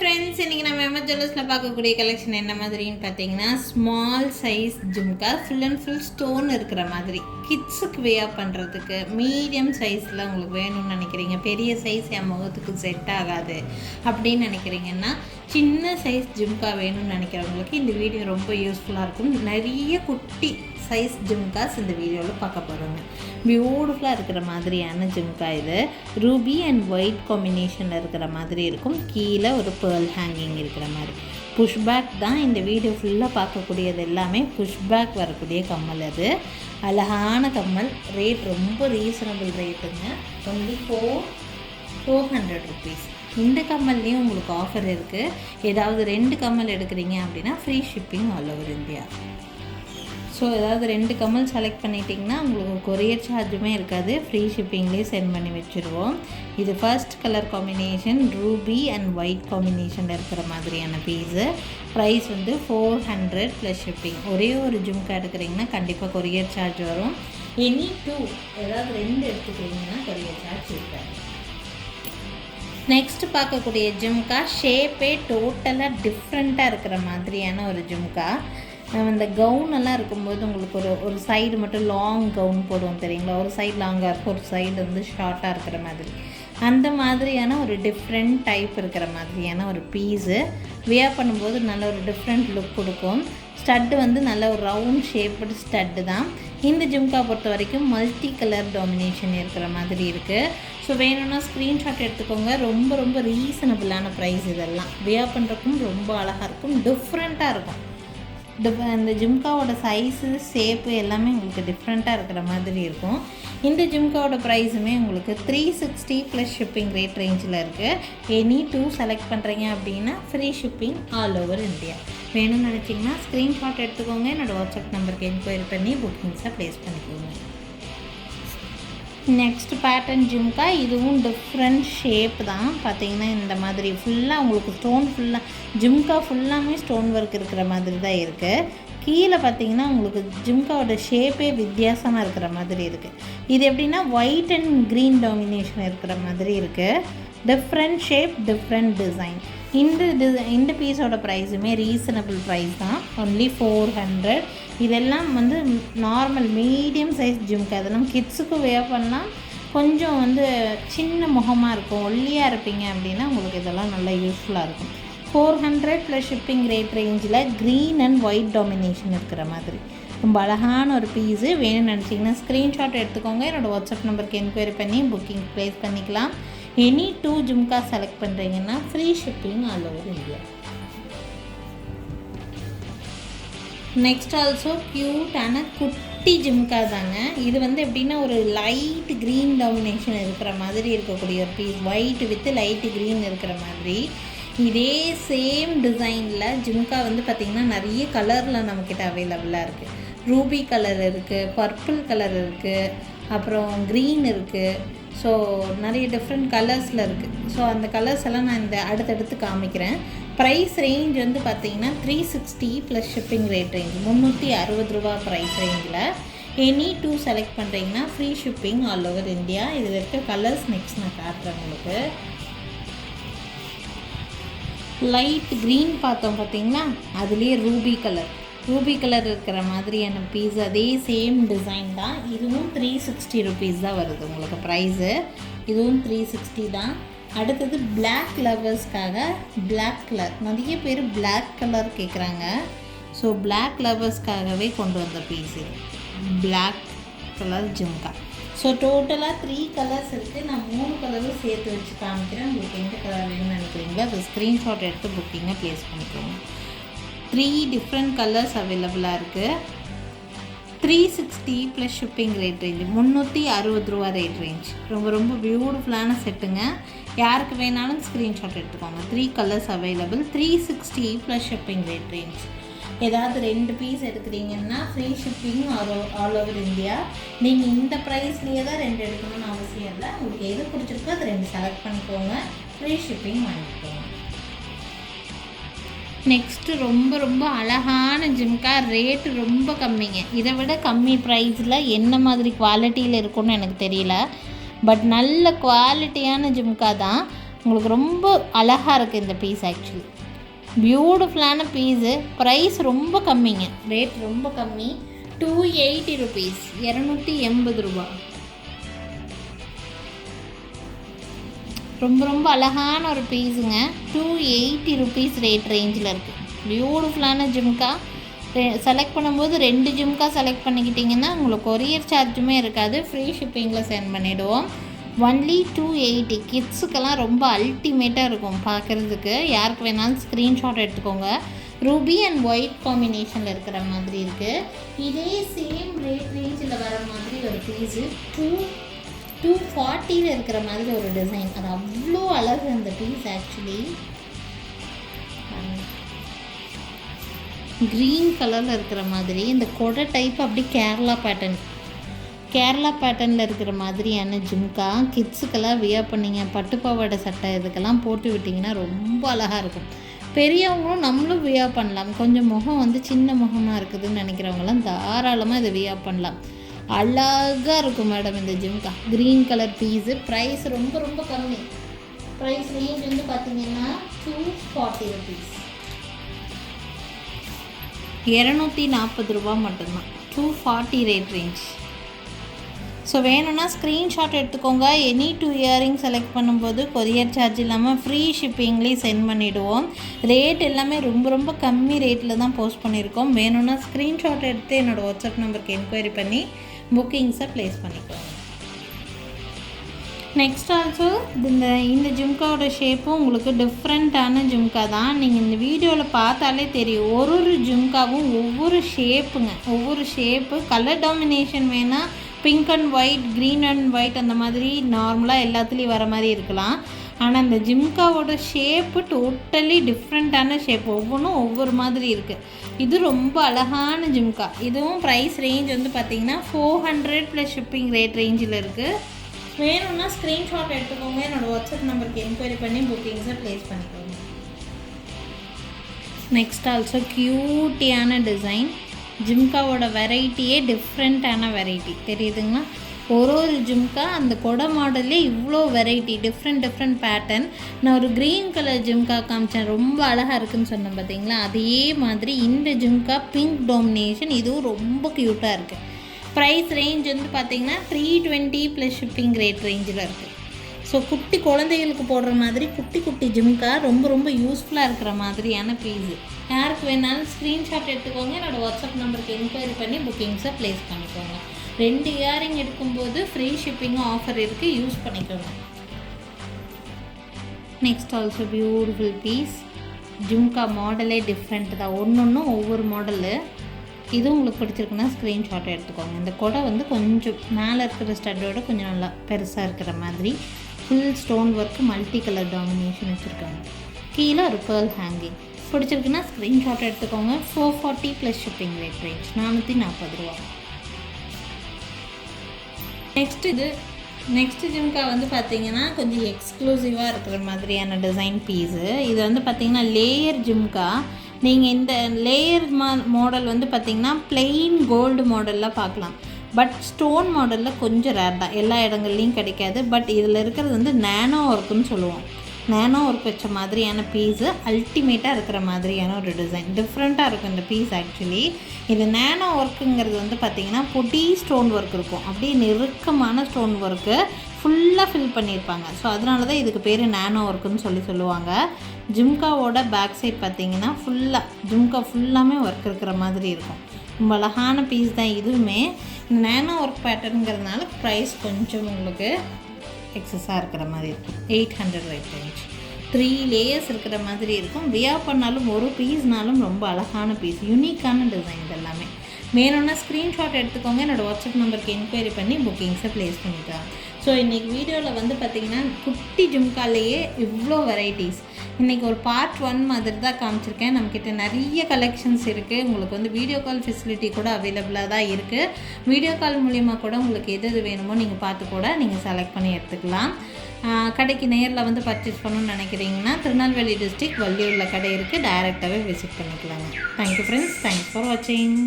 Friends, இன்றைக்கி நம்ம MS ஜுவல்லர்ஸில் பார்க்கக்கூடிய கலெக்ஷன் என்ன மாதிரின்னு பார்த்தீங்கன்னா, small size jhumka full and full stone இருக்கிற மாதிரி கிட்ஸுக்கு வேர் பண்ணுறதுக்கு மீடியம் சைஸில் உங்களுக்கு வேணும்னு நினைக்கிறீங்க. பெரிய சைஸ் என் முகத்துக்கு செட் ஆகாது அப்படின்னு நினைக்கிறீங்கன்னா, சின்ன சைஸ் ஜும்கா வேணும்னு நினைக்கிறவங்களுக்கு இந்த வீடியோ ரொம்ப யூஸ்ஃபுல்லாக இருக்கும். நிறைய குட்டி சைஸ் ஜும்காஸ் இந்த வீடியோவில் பார்க்க போகிறோங்க. பியூட்டிஃபுல்லாக இருக்கிற மாதிரியான ஜும்கா இது. ரூபி அண்ட் ஒயிட் காம்பினேஷனில் இருக்கிற மாதிரி இருக்கும். கீழே ஒரு பேர்ல் ஹேங்கிங் இருக்கிற மாதிரி புஷ்பேக் தான். இந்த வீடியோ ஃபுல்லாக பார்க்கக்கூடியது எல்லாமே புஷ்பேக் வரக்கூடிய கம்மல். அது அழகான கம்மல். ரேட் ரொம்ப ரீசனபிள் ரேட்டுங்க. Only 400 rupees. இந்த கம்மல்லையும் உங்களுக்கு ஆஃபர் இருக்குது. ஏதாவது 2 கம்மல் எடுக்கிறீங்க அப்படின்னா free shipping all over India. So ஏதாவது 2 கம்மல் செலக்ட் பண்ணிட்டிங்கன்னா உங்களுக்கு கொரியர் சார்ஜுமே இருக்காது. ஃப்ரீ ஷிப்பிங்லேயே சென்ட் பண்ணி வச்சுருவோம். இது first colour combination Ruby and white காம்பினேஷனில் இருக்கிற மாதிரியான பீஸு. ப்ரைஸ் வந்து 400 ப்ளஸ் ஷிப்பிங். ஒரே ஒரு ஜும்கா எடுக்கிறீங்கன்னா கண்டிப்பாக கொரியர் சார்ஜ் வரும். எனி 2 ஏதாவது 2 எடுத்துக்கிறீங்கன்னா கொரியர் சார்ஜ் இருக்காது. நெக்ஸ்ட் பார்க்கக்கூடிய ஜும்கா ஷேப்பே டோட்டலாக டிஃப்ரெண்ட்டாக இருக்கிற மாதிரியான ஒரு ஜும்கா. இந்த கவுனெல்லாம் இருக்கும்போது உங்களுக்கு ஒரு சைடு மட்டும் லாங் கவுன் போடுவோம் தெரியுங்களா. ஒரு சைடு லாங்காக இருக்கும், ஒரு சைடு வந்து ஷார்ட்டாக இருக்கிற மாதிரி. அந்த மாதிரியான ஒரு டிஃப்ரெண்ட் டைப் இருக்கிற மாதிரியான ஒரு பீஸு. வியர் பண்ணும்போது நல்ல ஒரு டிஃப்ரெண்ட் லுக் கொடுக்கும். ஸ்டட்டு வந்து நல்ல ஒரு ரவுண்ட் ஷேப்டு ஸ்டட்டு தான். இந்த ஜும்கா பொறுத்த வரைக்கும் மல்டி கலர் டாமினேஷன் இருக்கிற மாதிரி இருக்குது. ஸோ வேணும்னா ஸ்க்ரீன்ஷாட் எடுத்துக்கோங்க. ரொம்ப ரொம்ப ரீசனபிளான ப்ரைஸ். இதெல்லாம் வியர் பண்ணுறதுக்கும் ரொம்ப அழகாக இருக்கும், டிஃப்ரெண்ட்டாக இருக்கும். இந்த ஜும்காவோட சைஸு ஷேப்பு எல்லாமே உங்களுக்கு டிஃப்ரெண்ட்டாக இருக்கிற மாதிரி இருக்கும். இந்த ஜும்காவோட ப்ரைஸுமே உங்களுக்கு 360 ப்ளஸ் ஷிப்பிங் ரேட் ரேஞ்சில் இருக்குது. எனி 2 செலக்ட் பண்ணுறீங்க அப்படின்னா free shipping all over India. வேணும்னு நினச்சிங்கன்னா ஸ்க்ரீன்ஷாட் எடுத்துக்கோங்க. என்னோடய வாட்ஸ்அப் நம்பருக்கு என்கொயரி பண்ணி புக்கிங்ஸை ப்ளேஸ் பண்ணிக்கோங்க. Next pattern jhumka. இதுவும் டிஃப்ரெண்ட் ஷேப் தான். பார்த்திங்கன்னா இந்த மாதிரி ஃபுல்லாக உங்களுக்கு ஸ்டோன் ஜும்கா ஃபுல்லாமே ஸ்டோன் ஒர்க் இருக்கிற மாதிரி தான் இருக்குது. கீழே பார்த்திங்கன்னா உங்களுக்கு ஜும்காவோட ஷேப்பே வித்தியாசமாக இருக்கிற மாதிரி இருக்குது. இது எப்படின்னா ஒயிட் அண்ட் க்ரீன் டாமினேஷன் இருக்கிற மாதிரி இருக்குது. Different shape, different design. இந்த பீஸோட ப்ரைஸுமே ரீசனபிள் ப்ரைஸ் தான். ஒன்லி 400. இதெல்லாம் வந்து நார்மல் மீடியம் சைஸ் ஜும்கா. இதெல்லாம் கிட்ஸுக்கு வேர் பண்ணலாம். கொஞ்சம் வந்து சின்ன முகமாக இருக்கும், ஒல்லியாக இருப்பீங்க அப்படின்னா உங்களுக்கு இதெல்லாம் நல்லா யூஸ்ஃபுல்லாக இருக்கும். 400 ப்ளஸ் ஷிப்பிங் ரேட் ரேஞ்சில் க்ரீன் அண்ட் ஒயிட் டாமினேஷன் இருக்கிற மாதிரி ரொம்ப அழகான ஒரு பீஸு. வேணும்னு நினச்சிங்கன்னா ஸ்க்ரீன்ஷாட் எடுத்துக்கோங்க. என்னோடய வாட்ஸ்அப் நம்பருக்கு என்கொயரி பண்ணி புக்கிங் ப்ளேஸ் பண்ணிக்கலாம். எனி 2 ஜும்கா செலக்ட் பண்ணுறீங்கன்னா free shipping all over India. Next also க்யூட்டான குட்டி ஜும்கா தாங்க. இது வந்து எப்படின்னா ஒரு லைட் க்ரீன் டாமினேஷன் இருக்கிற மாதிரி இருக்கக்கூடிய ஒரு piece. White with light green இருக்கிற மாதிரி. இதே சேம் டிசைனில் ஜும்கா வந்து பார்த்திங்கன்னா நிறைய கலரில் நம்மக்கிட்ட அவைலபிளாக இருக்குது. ரூபி கலர் இருக்குது, பர்பிள் கலர் இருக்குது, அப்புறம் க்ரீன் இருக்குது. ஸோ நிறைய டிஃப்ரெண்ட் கலர்ஸில் இருக்குது. ஸோ அந்த கலர்ஸ் எல்லாம் நான் இந்த அடுத்தடுத்து காமிக்கிறேன். ப்ரைஸ் ரேஞ்ச் வந்து பார்த்திங்கன்னா 360 ப்ளஸ் ஷிப்பிங் ரேட் ரேஞ்ச் 360 ரூபா ப்ரைஸ் ரேஞ்சில். எனி 2 செலக்ட் பண்ணுறீங்கன்னா free shipping all over India. இதில் இருக்க கலர்ஸ் நெக்ஸ்ட் நான் காட்டுறேன் உங்களுக்கு. லைட் க்ரீன் பார்த்தோம் பார்த்திங்களா, அதுலேயே ரூபி கலர் இருக்கிற மாதிரியான பீஸ். அதே சேம் டிசைன் தான். இதுவும் 360 ருபீஸ் தான் வருது உங்களுக்கு ப்ரைஸு. இதுவும் 360 தான். அடுத்தது பிளாக் லவர்ஸ்க்காக பிளாக் கலர். நிறைய பேர் பிளாக் கலர் கேட்குறாங்க. ஸோ பிளாக் லவர்ஸ்க்காகவே கொண்டு வந்த பீஸ் இது பிளாக் கலர் ஜும்கா. ஸோ டோட்டலாக 3 கலர்ஸ் இருக்குது. நான் 3 கலரும் சேர்த்து வச்சு காமிக்கிறேன். உங்களுக்கு எந்த கலர் வேணும்னு நினைக்கிறீங்களோ அது ஸ்க்ரீன்ஷாட் எடுத்து புக்கிங்கை ப்ளேஸ் பண்ணிக்கோங்க. 3 டிஃப்ரெண்ட் கலர்ஸ் அவைலபிளாக இருக்குது. 360 ப்ளஸ் ஷிப்பிங் ரேட் ரேஞ்ச் 360 ரூபா ரேட் ரேஞ்ச். ரொம்ப ரொம்ப பியூட்டிஃபுல்லான செட்டுங்க. யாருக்கு வேணாலும் ஸ்க்ரீன்ஷாட் எடுத்துக்கோங்க. 3 colours available. 360 plus shipping rate range. ஏதாவது 2 பீஸ் எடுக்கிறீங்கன்னா free shipping all over India. நீங்கள் இந்த ப்ரைஸ்லேயே தான் 2 எடுக்கணும்னு அவசியம் இல்லை. உங்களுக்கு எது பிடிச்சிருக்கோ அது 2 செலக்ட் பண்ணிக்கோங்க. ஃப்ரீ ஷிப்பிங் வாங்கிக்கோங்க. நெக்ஸ்ட்டு ரொம்ப ரொம்ப அழகான ஜும்கா. ரேட்டு ரொம்ப கம்மிங்க. இதை விட கம்மி ப்ரைஸில் என்ன மாதிரி குவாலிட்டியில் இருக்குன்னு எனக்கு தெரியல. பட் நல்ல குவாலிட்டியான ஜும்கா தான். உங்களுக்கு ரொம்ப அழகாக இருக்குது இந்த பீஸ். ஆக்சுவலி பியூட்டிஃபுல்லான பீஸு. ப்ரைஸ் ரொம்ப கம்மிங்க, ரேட் ரொம்ப கம்மி. 280 rupees, 280 ரூபா. ரொம்ப ரொம்ப அழகான ஒரு பீஸுங்க. 280 rupees ரேட் ரேஞ்சில் இருக்குது. பியூட்டிஃபுல்லான ஜிம்கா. செலக்ட் பண்ணும்போது 2 ஜிம்கா செலக்ட் பண்ணிக்கிட்டிங்கன்னா உங்களுக்கு கொரியர் சார்ஜுமே இருக்காது, ஃப்ரீ ஷிப்பிங்கில் சென்ட் பண்ணிவிடுவோம். ஒன்லி 280. கிட்ஸுக்கெல்லாம் ரொம்ப அல்டிமேட்டாக இருக்கும் பார்க்குறதுக்கு. யாருக்கு வேணாலும் ஸ்க்ரீன்ஷாட் எடுத்துக்கோங்க. ரூபி அண்ட் ஒயிட் காம்பினேஷனில் இருக்கிற மாதிரி இருக்குது. இதே சேம் ரேட் ரேஞ்சில் வர மாதிரி ஒரு பீஸு 240 இருக்கிற மாதிரி ஒரு டிசைன். அது அவ்வளோ அழகு அந்த பீஸ். ஆக்சுவலி க்ரீன் கலரில் இருக்கிற மாதிரி இந்த கொடை டைப் அப்படி கேரளா பேட்டர்னில் இருக்கிற மாதிரியான ஜிம்கா. கிட்ஸுக்கெல்லாம் வியர் பண்ணிங்க, பட்டுப்பாவாடை சட்டை இதுக்கெல்லாம் போட்டு விட்டிங்கன்னா ரொம்ப அழகாக இருக்கும். பெரியவங்களும் நம்மளும் வியர் பண்ணலாம். கொஞ்சம் முகம் வந்து சின்ன முகமாக இருக்குதுன்னு நினைக்கிறவங்களாம் தாராளமாக இதை வியர் பண்ணலாம். அழகாக இருக்கும் மேடம் இந்த ஜிம்கா. Green colour piece. ப்ரைஸ் ரொம்ப ரொம்ப கம்மி. ப்ரைஸ் ரேஞ்ச் வந்து பார்த்திங்கன்னா 240 rupees, 240 ரூபா மட்டும்தான். 240 ரேட் ரேஞ்ச். ஸோ வேணும்னா ஸ்க்ரீன்ஷாட் எடுத்துக்கோங்க. எனி 2 இயரிங் செலக்ட் பண்ணும்போது கொரியர் சார்ஜ் இல்லாமல் ஃப்ரீ ஷிப்பிங்லேயும் சென்ட் பண்ணிவிடுவோம். ரேட் எல்லாமே ரொம்ப ரொம்ப கம்மி ரேட்டில் தான் போஸ்ட் பண்ணியிருக்கோம். வேணும்னா ஸ்க்ரீன்ஷாட் எடுத்து என்னோடய வாட்ஸ்அப் நம்பருக்கு என்கொயரி பண்ணி புக்கிங்ஸை ப்ளேஸ் பண்ணிக்கோங்க. நெக்ஸ்ட் ஆல்சோ இந்த ஜிம்காவோட ஷேப்பும் உங்களுக்கு டிஃப்ரெண்ட்டான ஜிம்கா தான். நீங்கள் இந்த வீடியோவில் பார்த்தாலே தெரியும். ஒரு ஜிம்காவும் ஒவ்வொரு ஷேப்புங்க, ஒவ்வொரு ஷேப்பு. கலர் டாமினேஷன் வேணால் pink and white, green and white அந்த மாதிரி நார்மலாக எல்லாத்துலேயும் வர மாதிரி இருக்கலாம். ஆனால் இந்த ஜிம்காவோட ஷேப்பு டோட்டலி டிஃப்ரெண்ட்டான ஷேப். ஒவ்வொன்றும் ஒவ்வொரு மாதிரி இருக்குது. இது ரொம்ப அழகான ஜிம்கா. இதுவும் ப்ரைஸ் ரேஞ்ச் வந்து பார்த்திங்கன்னா 400 + ஷிப்பிங் ரேட் ரேஞ்சில் இருக்குது. வேணும்னா ஸ்க்ரீன்ஷாட் எடுத்துக்கோங்க. என்னோடய வாட்ஸ்அப் நம்பருக்கு என்கொயரி பண்ணி புக்கிங்ஸை ப்ளேஸ் பண்ணிக்கோங்க. நெக்ஸ்ட் ஆல்சோ க்யூட்டியான டிசைன். ஜிம்காவோட வெரைட்டியே டிஃப்ரெண்ட்டான வெரைட்டி தெரியுதுங்களா? ஒரு ஜிம்கா அந்த கொடை மாடல்லே இவ்வளோ வெரைட்டி, டிஃப்ரெண்ட் பேட்டர்ன். நான் ஒரு க்ரீன் கலர் ஜிம்கா காமிச்சேன், ரொம்ப அழகாக இருக்குதுன்னு சொன்னேன் பார்த்தீங்களா? அதே மாதிரி இந்த ஜிம்கா பிங்க் டாமினேஷன், இதுவும் ரொம்ப க்யூட்டாக இருக்குது. ப்ரைஸ் ரேஞ்ச் வந்து பார்த்திங்கன்னா 320 + ஷிப்பிங் ரேட் ரேஞ்சில் இருக்குது. ஸோ குட்டி குழந்தைகளுக்கு போடுற மாதிரி குட்டி ஜிம்கா ரொம்ப ரொம்ப யூஸ்ஃபுல்லாக இருக்கிற மாதிரியான பீஸு. யாருக்கு வேணாலும் ஸ்க்ரீன்ஷாட் எடுத்துக்கோங்க. என்னோடய வாட்ஸ்அப் நம்பருக்கு என்கொயரி பண்ணி புக்கிங்ஸை ப்ளேஸ் பண்ணிக்கோங்க. 2 இயரிங் எடுக்கும்போது ஃப்ரீ ஷிப்பிங்கும் ஆஃபர் இருக்குது, யூஸ் பண்ணிக்கோங்க. Next also beautiful piece. Jhumka மாடலே டிஃப்ரெண்ட் தான், ஒன்றும் ஒவ்வொரு மாடலு. இது உங்களுக்கு பிடிச்சிருக்குன்னா ஸ்க்ரீன்ஷாட் எடுத்துக்கோங்க. இந்த கொடை வந்து கொஞ்சம் மேலே இருக்கிற ஸ்டட்டோட கொஞ்சம் நல்லா பெருசாக இருக்கிற மாதிரி full stone work, multi colour domination வச்சுருக்காங்க. கீழே ஒரு பேர்ல் ஹேங்கிங். பிடிச்சிருக்குன்னா ஸ்க்ரீன்ஷாட் எடுத்துக்கோங்க. 440 + ஷிப்பிங் ரேட் ரேஞ்ச், 440 ரூபா. நெக்ஸ்ட் ஜிம்கா வந்து பார்த்திங்கன்னா கொஞ்சம் எக்ஸ்க்ளூசிவாக இருக்கிற மாதிரியான டிசைன் பீஸு. இது வந்து பார்த்திங்கன்னா லேயர் ஜிம்கா. நீங்கள் இந்த லேயர் மாடல் வந்து பார்த்திங்கன்னா பிளெயின் கோல்டு மாடலில் பார்க்கலாம். பட் ஸ்டோன் மாடலில் கொஞ்சம் ரேர் தான், எல்லா இடங்கள்லையும் கிடைக்காது. பட் இதில் இருக்கிறது வந்து நேனோ ஒர்க்குன்னு சொல்லுவோம். நேனோ ஒர்க் வச்ச மாதிரியான பீஸு, அல்டிமேட்டாக இருக்கிற மாதிரியான ஒரு டிசைன். டிஃப்ரெண்ட்டாக இருக்கும் இந்த பீஸ். ஆக்சுவலி இது நேனோ ஒர்க்குங்கிறது வந்து பார்த்திங்கன்னா பொடி ஸ்டோன் ஒர்க் இருக்கும், அப்படியே நெருக்கமான ஸ்டோன் ஒர்க்கு ஃபுல்லாக ஃபில் பண்ணியிருப்பாங்க. ஸோ அதனால தான் இதுக்கு பேர் நேனோ ஒர்க்குன்னு சொல்லுவாங்க. ஜிம்காவோட பேக் சைட் பார்த்திங்கன்னா ஜிம்கா ஃபுல்லாமே ஒர்க் இருக்கிற மாதிரி இருக்கும். ரொம்ப அழகான பீஸ் தான் இதுவுமே. நேனோ ஒர்க் பேட்டர்னுங்கிறதுனால ப்ரைஸ் கொஞ்சம் உங்களுக்கு எக்ஸஸாக இருக்கிற மாதிரி இருக்கும். 800 ரேட் ரேஞ்ச். 3 லேயர்ஸ் இருக்கிற மாதிரி இருக்கும். வியர் பண்ணாலும் ஒரு பீஸ்னாலும் ரொம்ப அழகான பீஸ், யூனிக்கான டிசைன் இதெல்லாமே. வேணும்னா ஸ்க்ரீன்ஷாட் எடுத்துக்கோங்க. என்னோடய வாட்ஸ்அப் நம்பருக்கு என்கொயரி பண்ணி புக்கிங்ஸை ப்ளேஸ் பண்ணிக்கலாம். ஸோ இன்றைக்கி வீடியோவில் வந்து பார்த்திங்கன்னா குட்டி ஜிம்காலேயே இவ்வளோ வெரைட்டிஸ். இன்றைக்கி ஒரு பார்ட் 1 மாதிரி தான் காமிச்சிருக்கேன். நம்மக்கிட்ட நிறைய கலெக்ஷன்ஸ் இருக்குது. உங்களுக்கு வந்து வீடியோ கால் ஃபெசிலிட்டி கூட அவைலபிளாக தான் இருக்குது. வீடியோ கால் மூலிமா கூட உங்களுக்கு எது வேணுமோ நீங்கள் பார்த்து கூட நீங்கள் செலக்ட் பண்ணி எடுத்துக்கலாம். கடைக்கு நேரில் வந்து பர்ச்சேஸ் பண்ணணும்னு நினைக்கிறீங்கன்னா திருநெல்வேலி டிஸ்ட்ரிக்ட் வள்ளியூரில் கடை இருக்குது, டைரெக்டாகவே விசிட் பண்ணிக்கலாங்க. தேங்க்யூ ஃப்ரெண்ட்ஸ், தேங்க்ஸ் ஃபார் வாட்சிங்.